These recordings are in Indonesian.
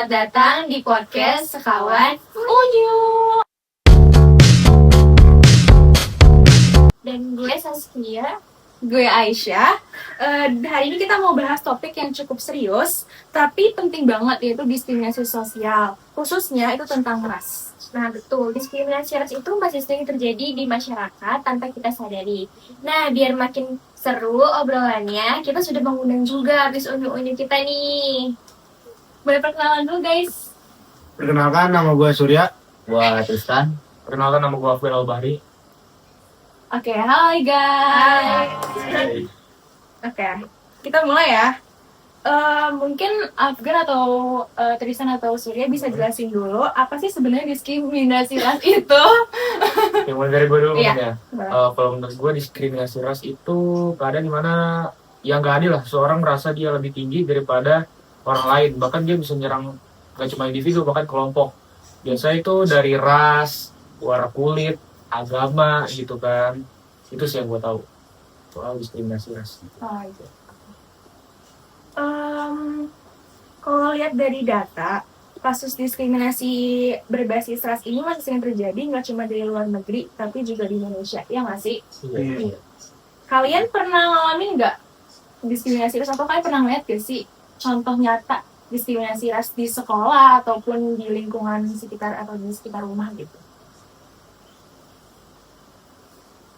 Selamat datang di podcast Sekawan Unyu. Dan gue Saskia. Gue Aisyah. Hari ini kita mau bahas topik yang cukup serius, tapi penting banget, yaitu diskriminasi sosial. Khususnya itu tentang ras. Nah betul, diskriminasi ras itu masih sering terjadi di masyarakat tanpa kita sadari. Nah biar makin seru obrolannya, kita sudah mengundang juga habis unyu-unyu kita nih. Boleh perkenalan dulu guys. Perkenalkan, nama gue Surya. Gua Tristan. Perkenalkan, nama gue Afgan Al-Bahri. Oke, hai guys. Oke, kita mulai ya. Mungkin Afgan atau Tristan atau Surya bisa jelasin dulu apa sih sebenarnya diskriminasi ras itu? Yang mulai dari gue dulu Iya. mungkin ya. Kalau menurut gue diskriminasi ras itu keadaan dimana yang gak adil lah. Seorang merasa dia lebih tinggi daripada orang lain. Bahkan dia bisa nyerang gak cuma individu, bahkan kelompok. Biasanya itu dari ras, warna kulit, agama gitu kan. Itu sih yang gue tahu soal diskriminasi ras. Oh, iya. Kalau lihat dari data, kasus diskriminasi berbasis ras ini masih sering terjadi nggak cuma dari luar negeri, tapi juga di Indonesia, ya nggak sih? Iya. Kalian pernah ngalamin nggak diskriminasi ras, atau kalian pernah ngeliat gak sih contoh nyata diskriminasi ras di sekolah ataupun di lingkungan sekitar atau di sekitar rumah gitu?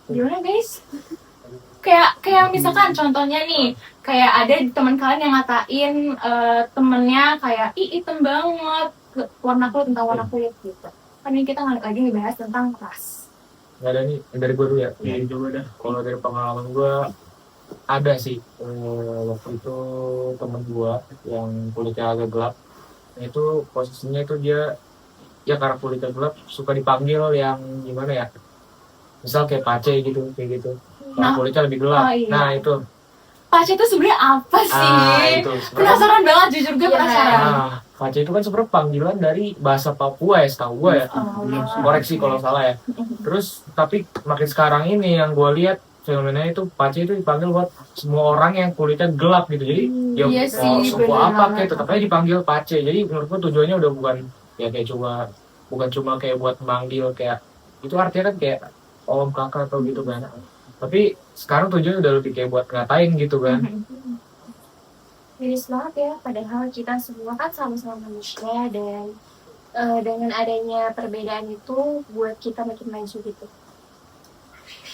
Gimana guys? Kayak misalkan contohnya nih, kayak ada teman kalian yang ngatain temennya kayak ih hitam banget, warna kulit tentang warna kulit gitu. Kan ini kita lagi ngebahas tentang ras. Nggak ada nih, dari gue dulu ya. Iya, coba dah. Kalau dari pengalaman gue ada sih. Waktu itu temen gue yang kulitnya agak gelap, itu posisinya itu dia ya karena kulitnya gelap suka dipanggil yang gimana ya, misal kayak pace gitu, kayak gitu. Karena kulitnya lebih gelap. Oh, iya. Nah itu. Pace itu sebenarnya apa sih? Itu Penasaran banget, jujur gue Iya. penasaran. Nah, pace itu kan sebenarnya panggilan dari bahasa Papua ya, setahu gue ya. Koreksi kalau salah ya. Terus tapi makin sekarang ini yang gue lihat fenomenanya itu pace itu dipanggil buat semua orang yang kulitnya gelap gitu. Jadi ya Iya mau sih, suku bener apa banget. kayak tetap aja dipanggil pace. Jadi menurut gue tujuannya udah bukan ya kayak bukan cuma kayak buat manggil kayak itu, artinya kan kayak om kakak atau gitu kan. Tapi sekarang tujuannya udah lebih kayak buat ngatain gitu kan. Miris banget ya, padahal kita semua kan sama-sama manusia dan dengan adanya perbedaan itu buat kita makin maju gitu.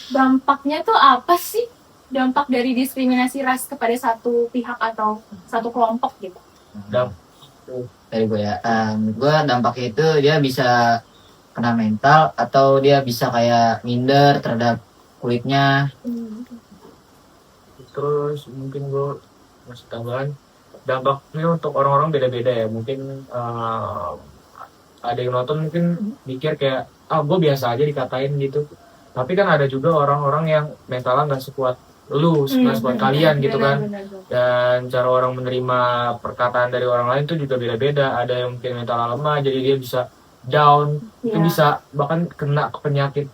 Dampaknya tuh apa sih? Dampak dari diskriminasi ras kepada satu pihak atau satu kelompok gitu? Dari gue ya, gue dampaknya itu dia bisa kena mental atau dia bisa kayak minder terhadap kulitnya. Terus mungkin gue masih tambahan dampaknya untuk orang-orang beda-beda ya. Mungkin ada yang nonton mungkin mikir kayak gue biasa aja dikatain gitu. Tapi kan ada juga orang-orang yang mentalnya nggak sekuat lu, nggak sekuat kalian gitu kan. Dan cara orang menerima perkataan dari orang lain itu juga beda-beda. Ada yang mungkin mental lemah jadi dia bisa down, itu bisa bahkan kena ke penyakit,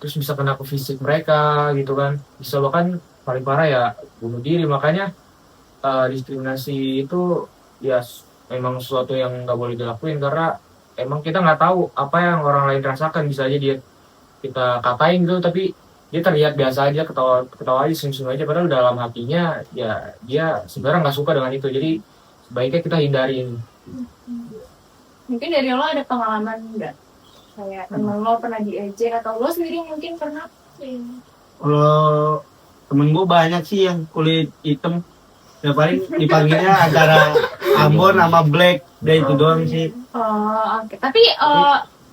terus bisa kena ke fisik mereka gitu kan, bisa bahkan paling parah ya bunuh diri. Makanya diskriminasi itu ya memang sesuatu yang nggak boleh dilakuin, karena emang kita nggak tahu apa yang orang lain rasakan. Bisa aja dia kita katain gitu tapi dia terlihat biasa aja, ketawa aja, senyum aja, padahal dalam hatinya ya dia sebenarnya nggak suka dengan itu. Jadi sebaiknya kita hindarin. Mungkin dari lo ada pengalaman nggak? Kayak temen lo pernah diejek atau lo sendiri mungkin pernah? Kalau temen gue banyak sih yang kulit hitam, ya paling dipanggilnya antara Ambon sama Black, udah itu doang sih. Oh, oke. Tapi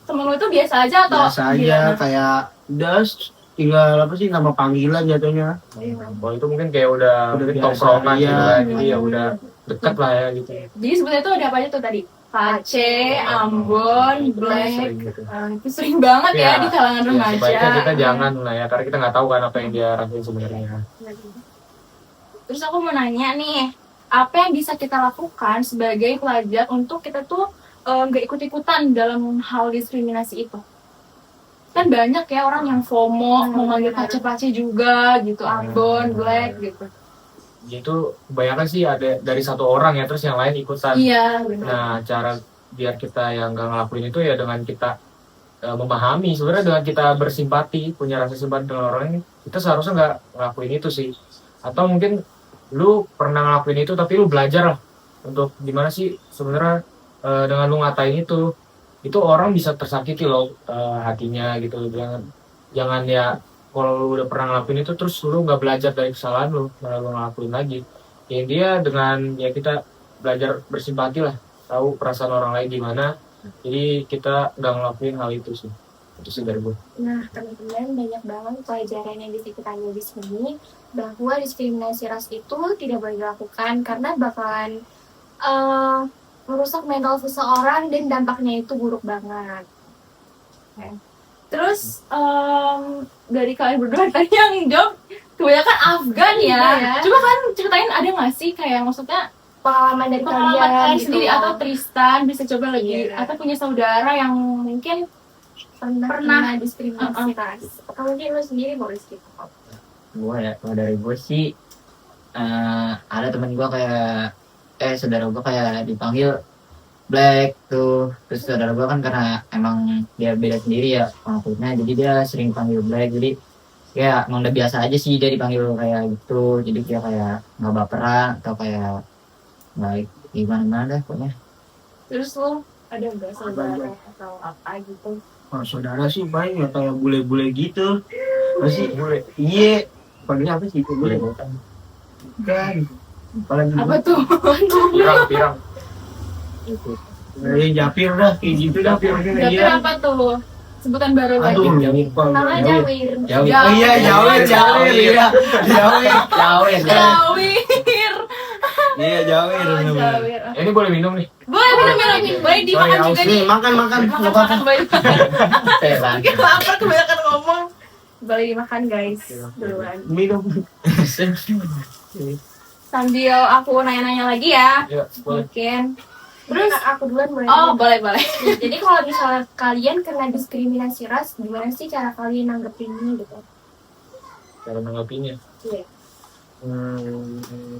temen lo itu biasa aja atau Biasa aja, kayak udah tinggal apa sih nama panggilan jatuhnya. Kalau itu mungkin kayak udah biasa, tongkrongan iya. gitu kan, jadi ya udah deket lah ya gitu. Jadi sebenarnya itu ada apa aja tuh tadi? Pace, Ambon, Black. Sering gitu. Itu sering banget ya di kalangan Ya, remaja. sebaiknya kita jangan lah ya, karena kita nggak tahu kan apa yang dia rasain sebenarnya. Terus aku mau nanya nih, apa yang bisa kita lakukan sebagai pelajar untuk kita tuh nggak ikut-ikutan dalam hal diskriminasi itu? Kan banyak ya orang yang FOMO, mau manggil pace-pace juga gitu, Ambon, Black gitu. itu kebanyakan sih ada dari satu orang ya, terus yang lain ikutan. Iya, benar. Nah, cara biar kita yang nggak ngelakuin itu ya dengan kita memahami, sebenarnya dengan kita bersimpati, punya rasa simpati dengan orang ini, kita seharusnya nggak ngelakuin itu sih. Atau mungkin lu pernah ngelakuin itu tapi lu belajar lah untuk gimana sih sebenarnya dengan lu ngatain itu orang bisa tersakiti loh hatinya gitu. Jangan ya kalau lu udah pernah ngelakuin itu terus lu nggak belajar dari kesalahan lu, malah lu ngelakuin lagi. Ya dia dengan ya kita belajar bersimpati lah, tahu perasaan orang lain gimana. Jadi kita nggak ngelakuin hal itu sih dari gue. Nah, teman-teman, banyak banget pelajaran yang bisa kita ambil di sini, bahwa diskriminasi ras itu tidak boleh dilakukan karena bakalan merusak mental seseorang dan dampaknya itu buruk banget. Terus dari kalian berdua tadi yang jawab kebanyakan Afgan ya. Iya. Coba kan ceritain ada nggak sih kayak maksudnya Pengalaman dari pengalaman kalian kalian gitu. sendiri atau Tristan bisa coba lagi Iya. atau punya saudara yang mungkin pernah Pernah. diskriminasi ras. Atau mungkin lu sendiri mau cerita? Gue ya, kalau dari gue sih ada temen gue kayak saudara gue kayak dipanggil Black tuh. Terus saudara gue kan karena emang dia beda sendiri ya orang kulitnya, jadi dia sering panggil Black. Jadi ya emang udah biasa aja sih dia dipanggil kayak gitu. Jadi dia kayak nggak baperan atau kayak baik gimana dah pokoknya. terus lu ada nggak saudara atau apa gitu? Kalau saudara sih paling ya kayak bule-bule gitu. Masih bule. Iya. Panggilnya apa sih itu bule? Kan. Apalagi Apa tuh? Pirang. Japir dah kayak gitu dah. Dapet apa tuh? Sebutan baru lagi. Aduh, lupa. Nama Jawir. Jawir. Oh iya, Jawir. Iya. Jawir. Jawir. Iya, Jawir. Oh, Jawir. Ini boleh minum nih. Boleh minum. Boleh dimakan Sorry, juga Aus. nih. Makan. Makan banyak. Mungkin lapar kebanyakan ngomong. Boleh dimakan guys. Duluan. Minum. Sambil aku nanya-nanya lagi ya. Ya, boleh. Mungkin. Terus aku duluan boleh. Oh, boleh. Jadi kalau misalnya kalian kena diskriminasi ras, gimana sih cara kalian nanggepinnya gitu? Cara menanggapinya. Iya.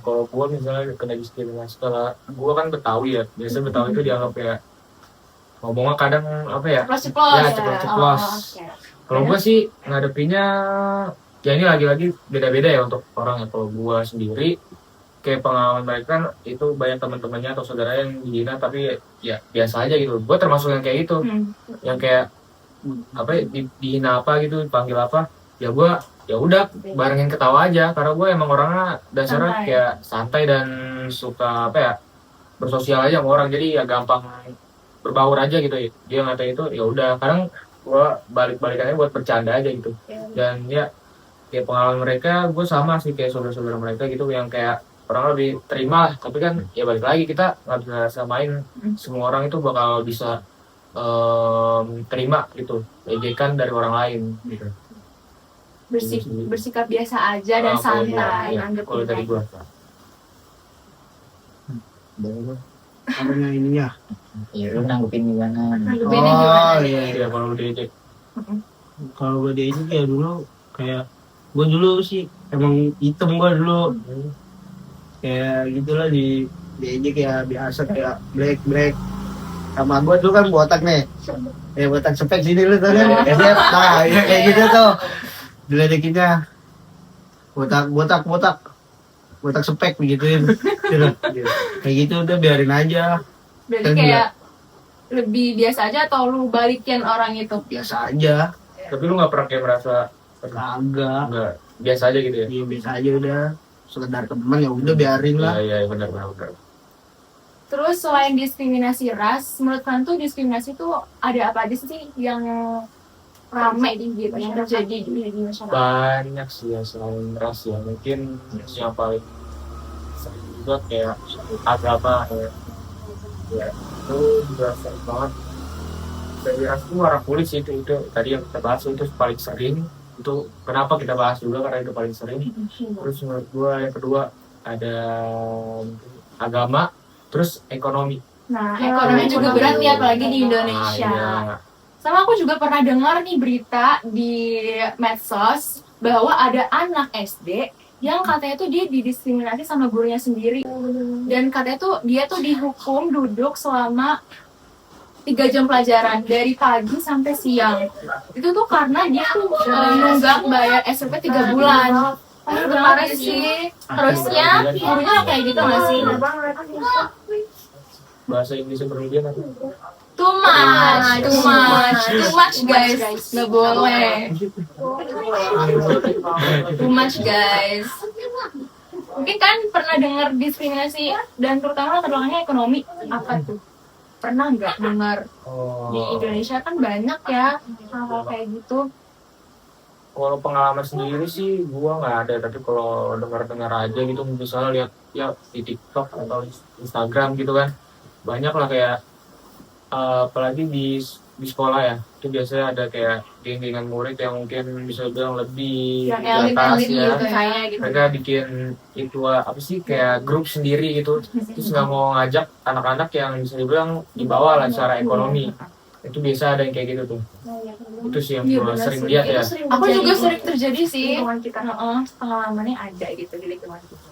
Kalau gue misalnya kena diskriminasi, kalau gue kan Betawi ya, biasanya Betawi itu dianggap ya ngomongnya kadang apa ya? Ceplos. Ya, ceplos. Kalau gue sih ngadepinnya ya ini lagi-lagi beda-beda ya untuk orang ya. Kalau gue sendiri kayak pengalaman mereka kan itu banyak teman-temannya atau saudara yang dihina tapi ya biasa aja gitu. Gue termasuk yang kayak gitu, yang kayak apa ya, dihina apa gitu, dipanggil apa, ya gue ya udah barengin ketawa aja karena gue emang orangnya dasarnya Santai. kayak santai dan suka apa ya bersosial aja sama orang, jadi ya gampang berbaur aja gitu ya. Dia ngatain itu ya udah kadang gue balik-balikannya buat bercanda aja gitu. Dan ya kayak pengalaman mereka gue sama sih kayak saudara-saudara mereka gitu yang kayak orang lebih terima lah, tapi kan ya balik lagi kita nggak bisa samain semua orang itu bakal bisa terima gitu ejekan dari orang lain gitu. Bersikap biasa aja dan Kalau gua, santai. ya, kalau dari gue Apanya ini ya? Ya lu nanggepin gimana? Nanggepinnya gimana nih? Iya. ya kalau udah ejek Kalau gue diajak ya dulu kayak gue dulu sih emang hitam gue dulu kayak gitulah diajak ya biasa kayak black sama gue dulu kan botak nih botak sepek sini lu tau kan nah ya kayak gitu tuh diledekinnya botak sepek begituin kayak gitu udah biarin aja. Berarti kayak lebih biasa aja atau lu balikin orang itu? Biasa aja tapi lu nggak pernah kayak merasa kagak nggak biasa aja gitu ya. ya biasa aja udah sekedar teman ya udah biarin lah. Iya benar. Terus selain diskriminasi ras, menurut kalian tuh diskriminasi tuh ada apa aja sih yang rame gitu yang terjadi di masyarakat? Banyak sih ya selain ras ya, mungkin yang paling sering juga kayak agama ya itu juga sering banget. Dari ras itu warna kulit sih itu tadi yang kita bahas itu paling sering. Itu kenapa kita bahas juga karena itu paling sering. Terus menurut gua yang kedua ada agama, terus ekonomi. Nah, ekonomi juga berat nih apalagi di Indonesia. Iya. Sama aku juga pernah dengar nih berita di medsos bahwa ada anak SD yang katanya tuh dia didiskriminasi sama gurunya sendiri, dan katanya tuh dia tuh dihukum duduk selama 3 jam pelajaran dari pagi sampai siang. Itu tuh karena dia tuh nunggak bayar SPP 3 bulan. Parah sih. Harusnya gurunya kayak gitu nggak sih? Bahasa Inggrisnya berlebihan apa? Too much guys, nggak boleh. Too much guys. Mungkin kan pernah dengar diskriminasi dan terutama latar belakangnya ekonomi, apa tuh? Pernah nggak dengar? Di Indonesia kan banyak ya hal-hal kayak gitu. Kalau pengalaman sendiri sih gua nggak ada, tapi kalau dengar-dengar aja gitu, misalnya lihat ya di TikTok atau Instagram gitu kan, banyak lah kayak apalagi di sekolah ya, itu biasanya ada kayak geng-gengan murid yang mungkin bisa bilang lebih Yang di atas elit-elit ya. gitu kayak gitu. Mereka bikin itu apa sih kayak grup sendiri gitu, terus nggak mau ngajak anak-anak yang bisa dibilang di bawah lah secara ekonomi. Itu biasa ada yang kayak gitu tuh. Itu sih yang Iya, gua benar sering sih. lihat ya. Aku juga sering terjadi sih. Lingkungan kita. Pengalamannya ada gitu di lingkungan kita.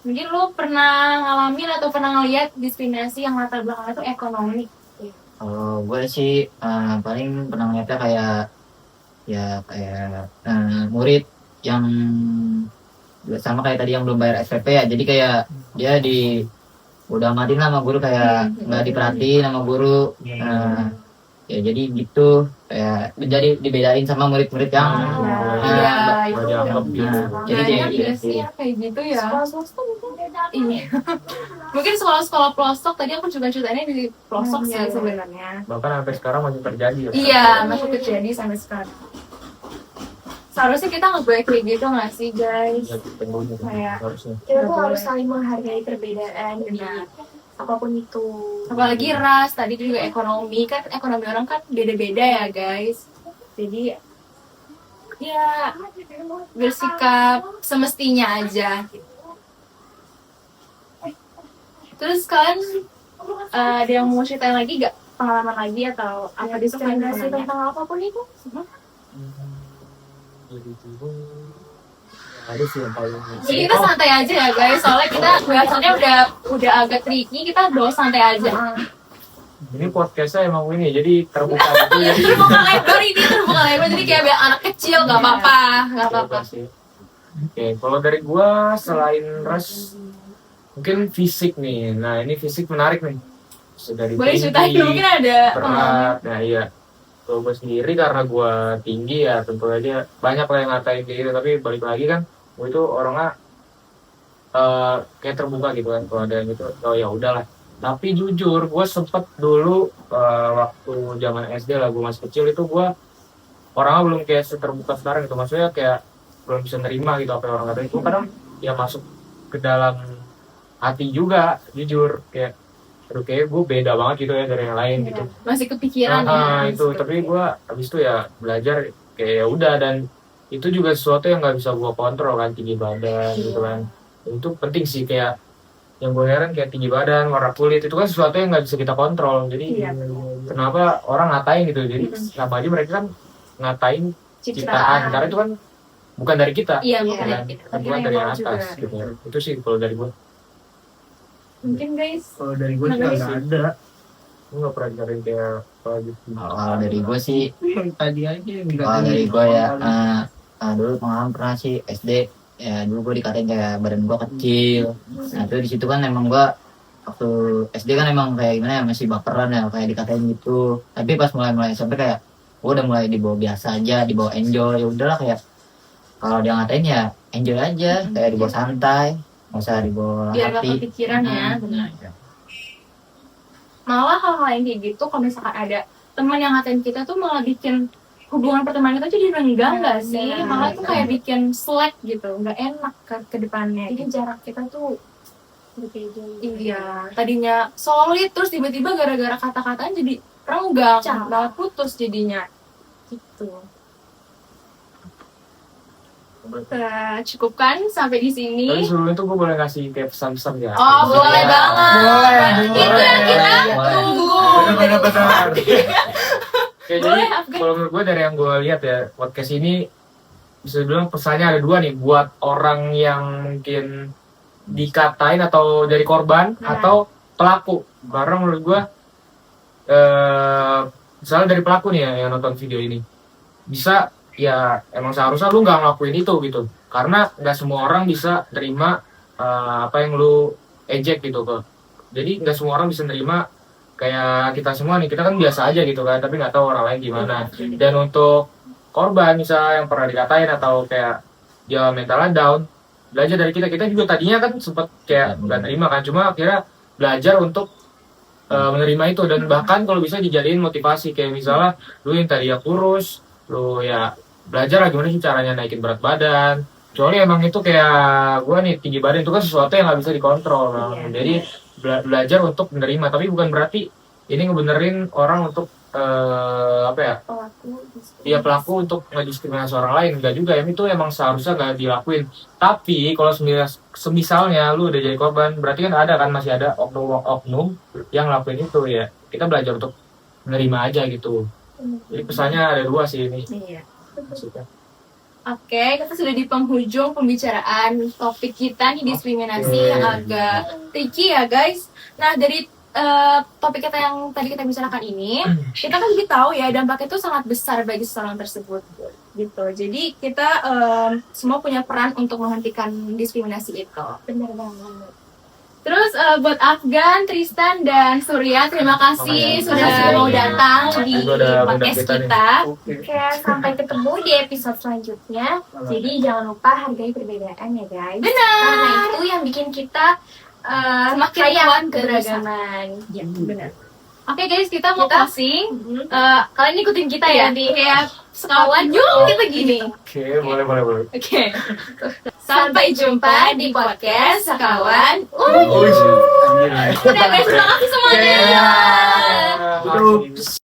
Mungkin lo pernah ngalamin atau pernah ngeliat diskriminasi yang latar belakangnya tuh ekonomi. Kalau gue sih paling pernah ngeliatnya kayak murid yang sama kayak tadi yang belum bayar SPP ya, jadi kayak dia udah amatin sama guru, kayak nggak diperhatiin sama guru. Ya jadi gitu, kayak jadi dibedain sama murid-murid yang Iya, itu Nggak dianggap gitu. jadi banyak dia juga sih yang kayak gitu ya. Sekolah swasta mungkin beda. Iya. Mungkin sekolah-sekolah pelosok, tadi aku juga ceritanya di pelosok sih Iya. sebenarnya. Bahkan sampai sekarang masih terjadi ya. Iya, masih terjadi sampai sekarang. Seharusnya kita nggak boleh kayak gitu nggak sih guys? Ya, pengguna Kayak- harusnya. Kita tuh Nggak harus boleh. saling menghargai perbedaan di apapun itu. Apalagi ras, tadi juga ekonomi, kan ekonomi orang kan beda-beda ya guys. Jadi ya bersikap semestinya aja. Terus kalian ada yang mau ceritain lagi gak? Pengalaman lagi atau apa Diskriminasi diskriminasi tentang apapun itu. Jadi itu ada sih yang paling. Jadi kita santai aja ya guys, soalnya kita bahasannya udah agak tricky, kita bawa santai aja. Ini podcastnya emang ini jadi terbuka gitu ya. Terbuka lebar ini, terbuka lebar, jadi kayak biar anak kecil, gak apa-apa, gak apa-apa. Sih. Oke, kalau dari gua selain ras mungkin fisik nih. Nah, ini fisik menarik nih. Dari Boleh ceritain tinggi, mungkin ada pengalaman. berat. Nah, iya. Kalau gue sendiri karena gue tinggi ya tentu aja banyak lah yang ngatain kayak gitu, tapi balik lagi kan gue itu orangnya kayak terbuka gitu kan kalau ada yang gitu, oh ya udahlah. Tapi jujur gue sempet dulu waktu zaman SD lah, gue masih kecil itu gue orangnya belum kayak seterbuka sekarang gitu, maksudnya kayak belum bisa nerima gitu apa yang orang katain. Itu kadang ya masuk ke dalam hati juga, jujur kayak aduh kayak gue beda banget gitu ya dari yang lain gitu. Masih kepikiran ya. Itu tapi gue habis itu ya belajar kayak ya udah, dan itu juga sesuatu yang nggak bisa gue kontrol kan, tinggi badan gitu kan. Itu penting sih, kayak yang gue heran kayak tinggi badan, warna kulit itu kan sesuatu yang nggak bisa kita kontrol. Jadi kenapa orang ngatain gitu, jadi sama aja mereka kan ngatain ciptaan, karena itu kan bukan dari kita. Iya, bukan kan? dari kita. Bukan Tapi dari yang atas juga. gitu. Itu sih kalau dari gue. Mungkin guys, Kalau dari gue juga nggak ada. Gue nggak pernah cari kayak apa gitu. Kalau dari gue sih, Yang tadi aja yang nggak kalau ada. dari gue ya dulu pengalaman pernah sih SD ya, dulu gue dikatain kayak badan gue kecil. Nah itu di situ kan emang gue waktu SD kan emang kayak gimana ya, masih baperan ya kayak dikatain gitu. Tapi pas mulai sampai kayak gue udah mulai dibawa biasa aja, dibawa enjoy. Ya udahlah, kayak kalau dia ngatain ya enjoy aja, kayak dibawa santai, nggak usah dibawa biar gak hati. kepikiran ya. Benar. Malah hal-hal yang kayak gitu, kalau misalkan ada teman yang ngatain kita tuh malah bikin hubungan pertemanan kita jadi renggang gak sih? Benar. Malah itu kayak bikin slack gitu, nggak enak ke depannya. Jadi jarak kita tuh berbeda. Iya, tadinya solid terus tiba-tiba gara-gara kata-kataan jadi renggang, Pecah. malah putus jadinya. Gitu. Kita cukupkan sampai di sini. Tapi sebelum itu gue boleh ngasih kayak pesan-pesan ya. Oh, boleh banget. Boleh, Itu yang kita boleh. tunggu. Oke, Boleh, jadi Afgan. kalau menurut gue dari yang gue lihat ya, podcast ini bisa bilang pesannya ada dua nih buat orang yang mungkin dikatain atau dari korban atau pelaku. Karena menurut gue misalnya dari pelaku nih ya yang nonton video ini, bisa ya emang seharusnya lu nggak ngelakuin itu gitu, karena nggak semua orang bisa terima apa yang lu ejek gitu kok. Jadi nggak semua orang bisa nerima, kayak kita semua nih, kita kan biasa aja gitu kan, tapi nggak tahu orang lain gimana. Dan untuk korban misalnya yang pernah dikatain atau kayak dia mentalnya down, belajar dari kita. Kita juga tadinya kan sempat kayak nggak terima kan, cuma akhirnya belajar untuk menerima itu, dan bahkan kalau bisa dijadiin motivasi. Kayak misalnya lu yang tadi ya kurus, lu ya belajar lah gimana sih caranya naikin berat badan. Kecuali emang itu kayak gue nih tinggi badan, itu kan sesuatu yang nggak bisa dikontrol. Jadi belajar untuk menerima, tapi bukan berarti ini ngebenerin orang untuk apa ya, pelaku untuk ngediskriminasi orang lain. Enggak juga, itu emang seharusnya nggak dilakuin. Tapi kalau semisalnya lu udah jadi korban, berarti kan ada kan, masih ada oknum yang ngelakuin itu ya. Kita belajar untuk menerima aja gitu. Jadi pesannya ada dua sih ini. Iya. Maksudnya. Oke, kita sudah di penghujung pembicaraan topik kita nih, diskriminasi yang agak tricky ya guys. Nah, dari topik kita yang tadi kita bicarakan ini, kita kan jadi tahu ya dampaknya itu sangat besar bagi seseorang tersebut gitu. Jadi kita semua punya peran untuk menghentikan diskriminasi itu. Bener banget. Terus buat Afgan, Tristan, dan Surya, terima kasih sudah mau datang di podcast kita. Oke, sampai ketemu di episode selanjutnya. Jadi jangan lupa hargai perbedaan ya guys. Benar. Karena itu yang bikin kita Semakin kaya kuat keberagaman. Ya, benar. Oke guys, kita mau closing. Kalian ikutin kita Iya, ya, kayak sekawan yuk kita gini. Oke, boleh. Oke. Sampai jumpa di podcast Sekawan. Oh, Udah guys, terima kasih semuanya. Yeah.